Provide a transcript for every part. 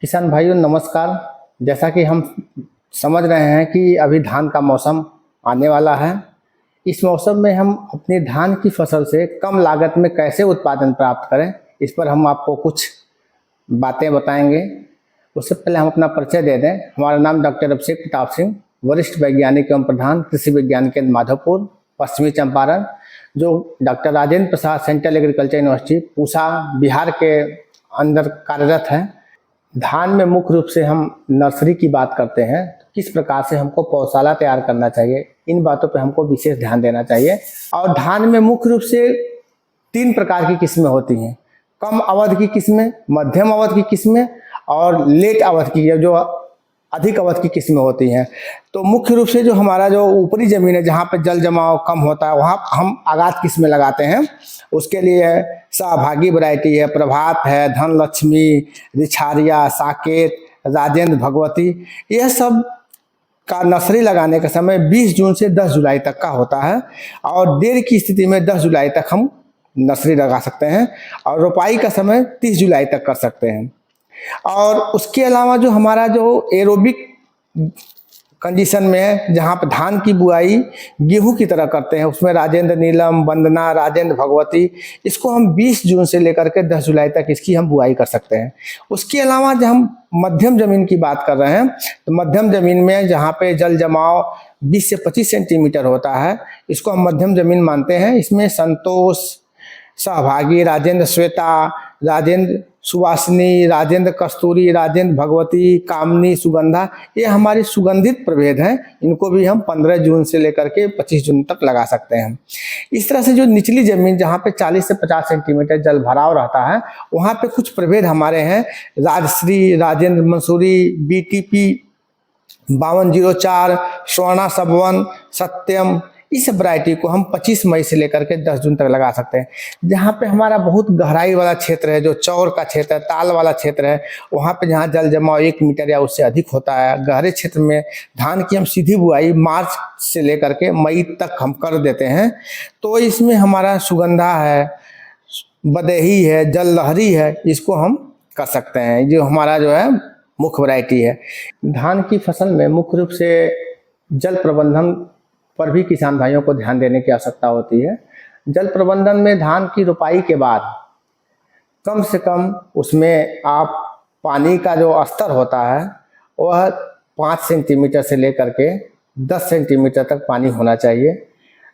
किसान भाइयों नमस्कार। जैसा कि हम समझ रहे हैं कि अभी धान का मौसम आने वाला है। इस मौसम में हम अपनी धान की फसल से कम लागत में कैसे उत्पादन प्राप्त करें, इस पर हम आपको कुछ बातें बताएंगे। उससे पहले हम अपना परिचय दे दें। हमारा नाम डॉक्टर अभिषेक प्रताप सिंह, वरिष्ठ वैज्ञानिक एवं प्रधान कृषि विज्ञान केंद्र माधोपुर, पश्चिमी चंपारण, जो doctor Rajendra Prasad central agriculture university Pusa Bihar के अंदर कार्यरत है। धान में मुख्य रूप से हम नर्सरी की बात करते हैं, तो किस प्रकार से हमको पौधशाला तैयार करना चाहिए, इन बातों पे हमको विशेष ध्यान देना चाहिए। और धान में मुख्य रूप से 3 प्रकार की किस्में होती हैं। कम अवधि की किस्में, मध्यम अवधि की किस्में और लेट अवधि की, जो अधिक अवधि की किस्में होती हैं। तो मुख्य रूप से जो हमारा जो ऊपरी जमीन है, जहाँ पे जल जमाव कम होता है, वहाँ हम आगात किस्में लगाते हैं। उसके लिए सहभागी वैरायटी है, प्रभात है, धनलक्ष्मी, रिछारिया, साकेत, राजेंद्र भगवती। यह सब का नर्सरी लगाने का समय 20 जून से 10 जुलाई तक का होता है। और देर की स्थिति में 10 जुलाई तक हम नर्सरी लगा सकते हैं और रोपाई का समय 30 जुलाई तक कर सकते हैं। और उसके अलावा जो हमारा जो एरोबिक कंडीशन में है, जहाँ पर धान की बुआई गेहूं की तरह करते हैं, उसमें राजेंद्र नीलम, वंदना, राजेंद्र भगवती, इसको हम 20 जून से लेकर के 10 जुलाई तक इसकी हम बुआई कर सकते हैं। उसके अलावा जब हम मध्यम जमीन की बात कर रहे हैं, तो मध्यम जमीन में जहाँ पे जल जमाव 20 से 25 सेंटीमीटर होता है, इसको हम मध्यम जमीन मानते हैं। इसमें संतोष, सहभागी, राजेंद्र श्वेता, राजेंद्र सुवासिनी, राजेंद्र कस्तूरी, राजेंद्र भगवती, कामनी, सुगंधा, ये हमारी सुगंधित प्रभेद हैं। इनको भी हम 15 जून से लेकर के 25 जून तक लगा सकते हैं। इस तरह से जो निचली जमीन जहाँ पे 40 से 50 सेंटीमीटर जल भराव रहता है, वहाँ पे कुछ प्रभेद हमारे हैं। राजश्री, राजेंद्र मंसूरी, BTP 5204, स्वर्णा सबवन, सत्यम, इस वैरायटी को हम 25 मई से लेकर के 10 जून तक लगा सकते हैं। जहाँ पे हमारा बहुत गहराई वाला क्षेत्र है, जो चौर का क्षेत्र है, ताल वाला क्षेत्र है, वहाँ पे जहाँ जल जमाव 1 मीटर या उससे अधिक होता है, गहरे क्षेत्र में धान की हम सीधी बुआई मार्च से लेकर के मई तक हम कर देते हैं। तो इसमें हमारा सुगंधा है, बदेही है, जल लहरी है, इसको हम कर सकते हैं। जो हमारा जो है मुख्य वैरायटी है। धान की फसल में मुख्य रूप से जल प्रबंधन पर भी किसान भाइयों को ध्यान देने की आवश्यकता होती है। जल प्रबंधन में धान की रोपाई के बाद कम से कम उसमें आप पानी का जो स्तर होता है वह 5 सेंटीमीटर से लेकर के 10 सेंटीमीटर तक पानी होना चाहिए।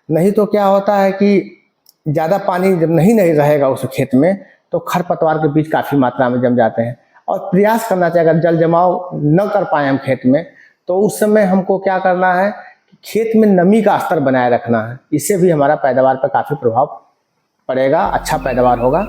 नहीं तो क्या होता है कि ज़्यादा पानी जब नहीं रहेगा उस खेत में, तो खरपतवार के बीज काफ़ी मात्रा में जम जाते हैं। और प्रयास करना चाहिए, अगर जल जमाव न कर पाए हम खेत में, तो उस समय हमको क्या करना है, खेत में नमी का स्तर बनाए रखना है। इससे भी हमारा पैदावार पर काफ़ी प्रभाव पड़ेगा, अच्छा पैदावार होगा।